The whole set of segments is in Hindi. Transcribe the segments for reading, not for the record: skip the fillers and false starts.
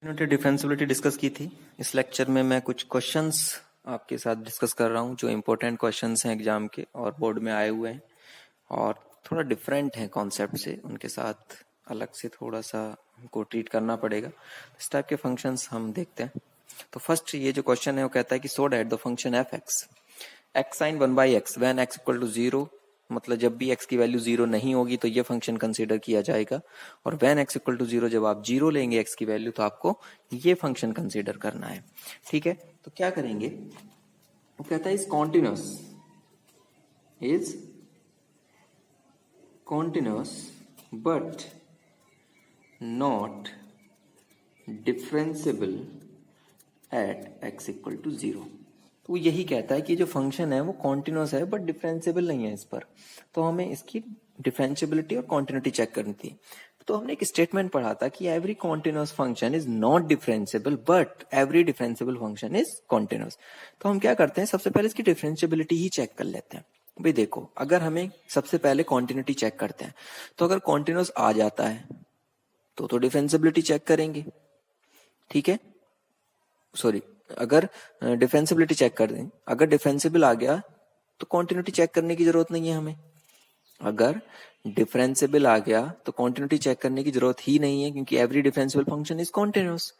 यूनिट डिफरेंशियबिलिटी डिस्कस की थी। इस लेक्चर में मैं कुछ क्वेश्चंस आपके साथ डिस्कस कर रहा हूं जो इम्पोर्टेंट क्वेश्चंस हैं एग्जाम के और बोर्ड में आए हुए हैं और थोड़ा डिफरेंट हैं कॉन्सेप्ट से, उनके साथ अलग से थोड़ा सा हमको ट्रीट करना पड़ेगा। इस टाइप के फंक्शंस हम देखते हैं। तो फर्स्ट ये जो क्वेश्चन है वो कहता है कि so that the function f x sine 1/x when x equal to 0, मतलब जब भी x की वैल्यू 0 नहीं होगी तो ये फंक्शन कंसीडर किया जाएगा, और व्हेन x इक्वल टू 0 जब आप 0 लेंगे x की वैल्यू तो आपको ये फंक्शन कंसीडर करना है। ठीक है, तो क्या करेंगे, वो कहता है is continuous but not differentiable at x equal to 0। तो यही कहता है कि जो फंक्शन है वो कॉन्टिन्यूस है बट डिफरेंशिएबल नहीं है इस पर, तो हमें इसकी डिफरेंशिएबिलिटी और कॉन्टिन्यूटी चेक करनी थी। तो हमने एक स्टेटमेंट पढ़ा था कि every continuous function is not differentiable but every differentiable function is continuous. तो हम क्या करते हैं, सबसे पहले इसकी डिफरेंशिएबिलिटी ही चेक कर लेते हैं। भाई देखो, अगर हमें सबसे पहले कॉन्टिन्यूटी चेक करते हैं तो अगर कॉन्टिन्यूस आ जाता है तो डिफरेंशिएबिलिटी चेक करेंगे। ठीक है, सॉरी, अगर डिफेंसिबिलिटी चेक कर दें, अगर डिफेंसिबल आ गया तो कॉन्टिन्यूटी चेक करने की जरूरत नहीं है हमें। अगर डिफरेंसिबल आ गया तो कॉन्टिन्यूटी चेक करने की जरूरत ही नहीं है क्योंकि every differentiable function is continuous.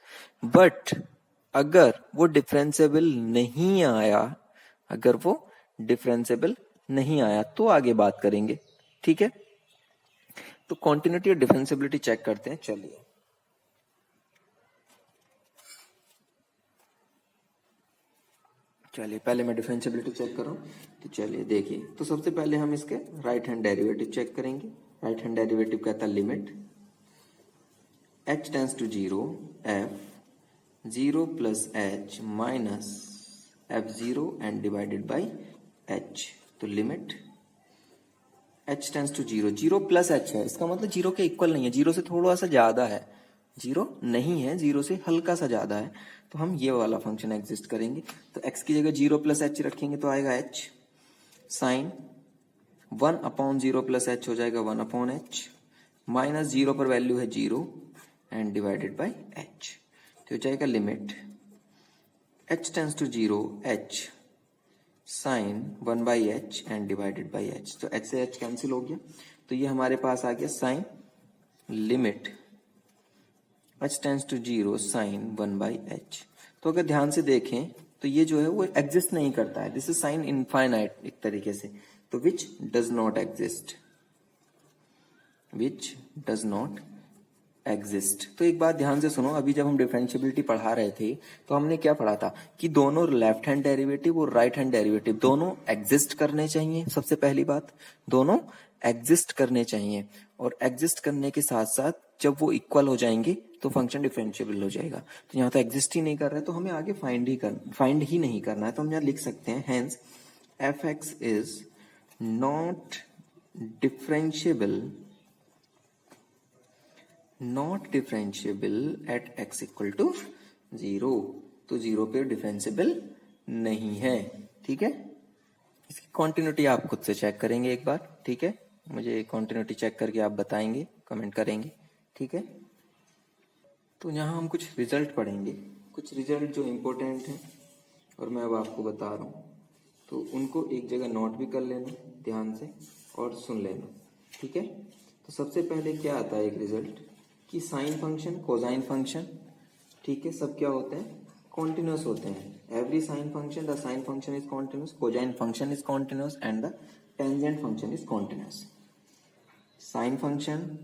But अगर वो डिफरेंसिबल नहीं आया, अगर वो डिफरेंसिबल नहीं आया तो आगे बात करेंगे। ठीक है, तो कॉन्टिन्यूटी और डिफरेंसिबिलिटी चेक करते हैं। चलिए पहले मैं डिफरेंशिएबिलिटी चेक कर रहा हूँ। तो चलिए देखिए, तो सबसे पहले हम इसके राइट हैंड डेरिवेटिव चेक करेंगे। राइट हैंड डेरिवेटिव कहता है limit h tends to 0 f 0 plus h minus f0 and divided by h। तो limit h tends to 0, 0 plus h है, इसका मतलब 0 के इक्वल नहीं है, 0 से थोड़ा सा ज्यादा है, 0 नहीं है, 0 से हल्का सा ज्यादा है, तो हम ये वाला फंक्शन एग्जिस्ट करेंगे। तो x की जगह 0 प्लस h रखेंगे तो आएगा h साइन 1/0 प्लस h हो जाएगा 1/h माइनस 0 पर वैल्यू है 0 एंड डिवाइडेड बाई h। तो हो जाएगा limit h tends to 0 h sine 1/h and divided by h। तो h से h कैंसिल हो गया, तो ये हमारे पास आ गया sine limit h tends to 0 sine 1/h। तो अगर ध्यान से देखें तो ये जो है वो एग्जिस्ट नहीं करता है, दिस इज साइन इनफाइनाइट एक तरीके से, तो which does not exist, which does not exist. तो एक बात ध्यान से सुनो, अभी जब हम डिफरेंशिएबिलिटी पढ़ा रहे थे तो हमने क्या पढ़ा था कि दोनों लेफ्ट हैंड डेरिवेटिव और राइट हैंड डेरिवेटिव दोनों एग्जिस्ट करने चाहिए। सबसे पहली बात, दोनों एग्जिस्ट करने चाहिए, और एग्जिस्ट करने के साथ साथ जब वो इक्वल हो जाएंगे तो फंक्शन डिफरेंशिएबल हो जाएगा। तो यहाँ तो एग्जिस्ट ही नहीं कर रहा है तो हमें आगे फाइंड ही नहीं करना है, तो हम यहाँ लिख सकते हैं hence f x is not differentiable at x equal to 0। तो 0 पे डिफरेंशिएबल नहीं है। ठीक है, इसकी कॉन्टिन्यूटी आप खुद से चेक करेंगे एक बार। ठीक है, मुझे कॉन्टिन्यूटी चेक करके आप बताएंगे, कमेंट करेंगे। ठीक है, तो यहाँ हम कुछ रिजल्ट पढ़ेंगे, कुछ रिजल्ट जो इम्पोर्टेंट हैं और मैं अब आपको बता रहा हूँ, तो उनको एक जगह नोट भी कर लेना ध्यान से और सुन लेना। ठीक है, तो सबसे पहले क्या आता है एक रिजल्ट कि साइन फंक्शन, कोसाइन फंक्शन, ठीक है, सब क्या होते हैं, कॉन्टिन्यूस होते हैं। Every sine function, the sine function is continuous, cosine function is continuous and the tangent function is continuous. Sine function,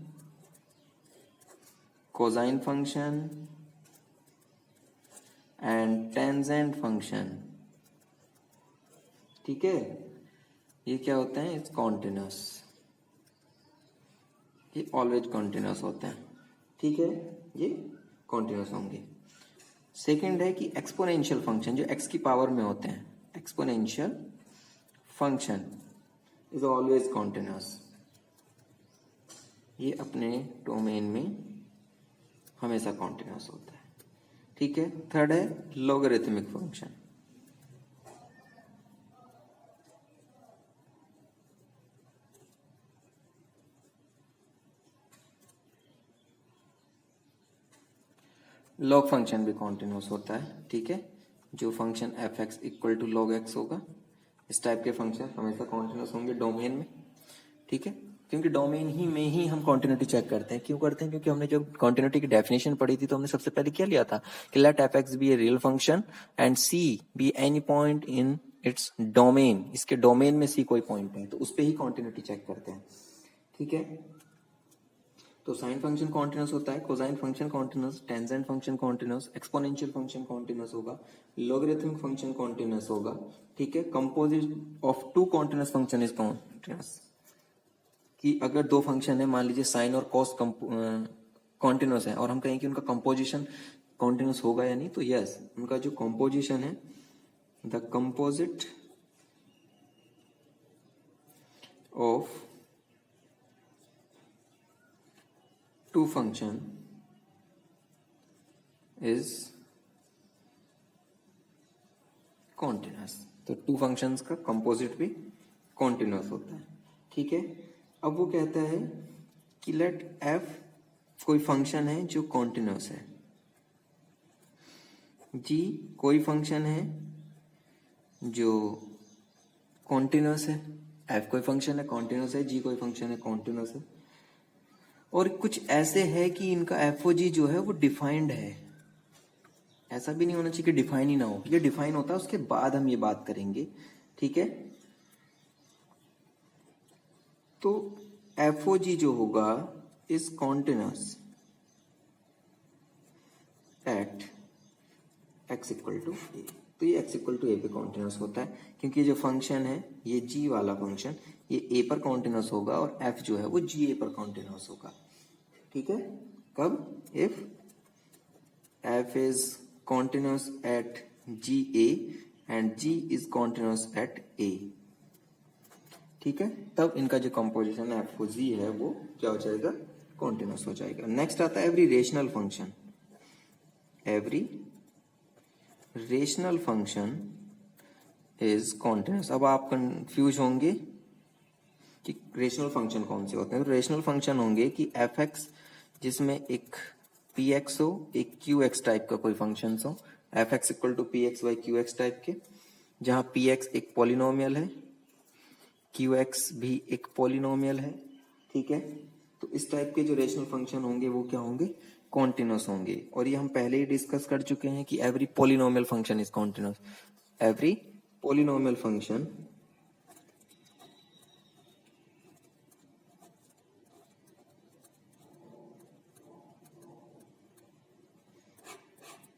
cosine function and tangent function, ठीक है, ये क्या होते हैं, इट्स कॉन्टिन्यूस, ये ऑलवेज कॉन्टिन्यूस होते हैं। ठीक है, ये कॉन्टिन्यूस होंगे। सेकंड है कि एक्सपोनेंशियल फंक्शन जो x की पावर में होते हैं, exponential function is always continuous, ये अपने डोमेन में हमेशा कॉन्टिन्यूस होता है। ठीक है, थर्ड है लॉगरिथमिक फंक्शन, लॉग फंक्शन भी कॉन्टिन्यूस होता है, ठीक है। जो function f x equal to log x होगा, इस टाइप के फंक्शन हमेशा कॉन्टिन्यूस होंगे डोमेन में, ठीक है। क्योंकि डोमेन ही में ही हम कॉन्टिन्यूटी चेक करते हैं। क्यों करते हैं? क्योंकि हमने जब कॉन्टिन्यूटी की डेफिनेशन पढ़ी थी तो हमने सबसे पहले क्या लिया था कि let F X be a real function and C be any point in its domain. इसके डोमेन में सी कोई पॉइंट है तो उस पर ही कॉन्टिन्यूटी चेक करते हैं, ठीक है। तो साइन फंक्शन कॉन्टिन्यूस होता है, cosine function continuous, tangent function continuous, exponential function continuous होगा, लॉगरिथमिक फंक्शन कॉन्टिन्यूस होगा, ठीक है। Composite of two continuous function is continuous. कि अगर दो फंक्शन है, मान लीजिए साइन और कॉस कॉन्टिन्यूस है और हम कहें कि उनका कंपोजिशन कॉन्टिन्यूस होगा या नहीं, तो यस, उनका जो कंपोजिशन है, the composite of two function is continuous. तो टू फंक्शंस का कंपोजिट भी कॉन्टिन्यूस होता है, ठीक है। अब वो कहता है कि लेट एफ कोई फंक्शन है जो कॉन्टिन्यूस है, जी कोई फंक्शन है जो कॉन्टिन्यूस है, एफ कोई फंक्शन है कॉन्टिन्यूस है, जी कोई फंक्शन है कॉन्टिन्यूस है, और कुछ ऐसे है कि इनका एफ ओ जी जो है वो डिफाइंड है। ऐसा भी नहीं होना चाहिए कि डिफाइन ही ना हो, ये डिफाइन होता है, उसके बाद हम ये बात करेंगे, ठीक है। तो एफ ओ जी जो होगा is continuous at x equal to a. तो ये एक्स इक्वल टू ए पे कॉन्टिन्यूस होता है क्योंकि जो फंक्शन है ये जी वाला फंक्शन ये ए पर कॉन्टिन्यूस होगा और एफ जो है वो जी ए पर कॉन्टिन्यूस होगा, ठीक है। कब? If f is continuous at g a and g is continuous at a, ठीक है। तब इनका जो कंपोजिशन एफ ओ जी है वो क्या हो जाएगा? कॉन्टिन्यूस हो जाएगा। नेक्स्ट आता है every rational function. Every rational function is continuous. अब आप कंफ्यूज होंगे कि रेशनल फंक्शन कौन से होते हैं। तो रेशनल फंक्शन होंगे कि एफ एक्स जिसमें एक पी एक्स हो, एक क्यू एक्स टाइप का कोई फंक्शन हो, f x equal to p x by q x type के, जहां पी एक्स एक पॉलिनोमियल है, क्यू एक्स भी एक पॉलिनोमियल है, ठीक है। तो इस टाइप के जो रेशनल फंक्शन होंगे वो क्या होंगे? कॉन्टिन्यूस होंगे। और ये हम पहले ही डिस्कस कर चुके हैं कि every polynomial function is continuous. Every polynomial function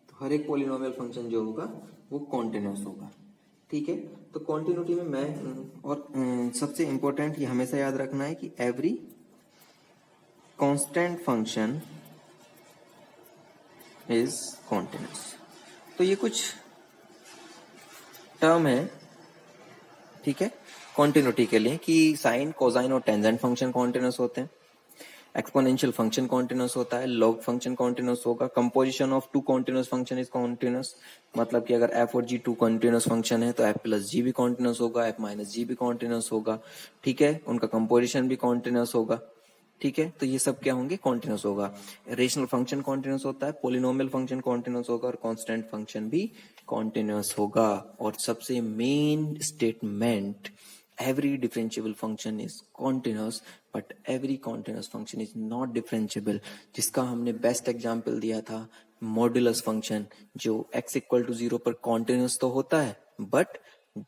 तो हर एक पॉलिनोमियल फंक्शन जो होगा वो कॉन्टिन्यूस होगा, ठीक है। तो कॉन्टिन्यूटी में मैं और सबसे इंपॉर्टेंट ये हमेशा याद रखना है कि every constant function is continuous. तो ये कुछ टर्म है, ठीक है, कॉन्टिन्यूटी के लिए कि साइन, कोसाइन और टेंजेंट फंक्शन कॉन्टिन्यूस होते हैं, एक्सपोनेंशियल फंक्शन कॉन्टिन्यूस होता है, लॉग फंक्शन कॉन्टिन्यूस होगा, composition of two continuous function is continuous. मतलब कि अगर एफ और जी टू कॉन्टिन्यूस फंक्शन है तो एफ प्लस जी भी कॉन्टिन्यूस होगा, एफ माइनस जी भी कॉन्टिन्यूस होगा, ठीक है। उनका कंपोजिशन भी कॉन्टिन्यूस होगा, ठीक है। तो ये सब क्या होंगे? कॉन्टिन्यूस होगा। रेशनल फंक्शन कॉन्टिन्यूस होता है, पोलिनोमियल फंक्शन कॉन्टिन्यूस होगा और कांस्टेंट फंक्शन भी कॉन्टिन्यूस होगा। और सबसे main statement, every differentiable function is continuous but every continuous function is not differentiable, जिसका हमने बेस्ट एग्जांपल दिया था मॉड्यूलस फंक्शन, जो x इक्वल टू 0 पर कॉन्टिन्यूस तो होता है बट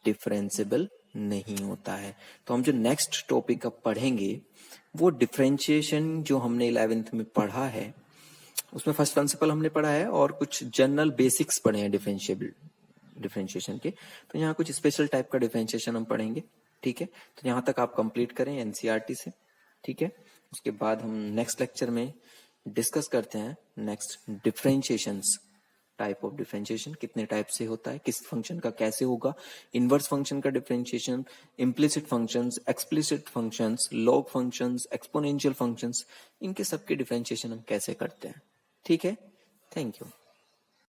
डिफरेंशिएबल नहीं होता है। तो हम जो नेक्स्ट टॉपिक अब पढ़ेंगे वो डिफरेंशिएशन, जो हमने 11th में पढ़ा है उसमें फर्स्ट प्रिंसिपल हमने पढ़ा है और कुछ जनरल बेसिक्स पढ़े हैं डिफरेंशिएशन के। तो यहाँ कुछ स्पेशल टाइप का डिफरेंशिएशन हम पढ़ेंगे, ठीक है। तो यहाँ तक आप कंप्लीट करें एनसीईआरटी से, ठीक है। उसके बाद हम नेक्स्ट लेक्चर में डिस्कस करते हैं next differentiations, type of differentiation कितने टाइप से होता है, किस फंक्शन का कैसे होगा, इनवर्स फंक्शन का differentiation, implicit functions, explicit functions, log functions, exponential functions, इनके सबके डिफरेंशिएशन हम कैसे करते हैं, ठीक है। Thank you.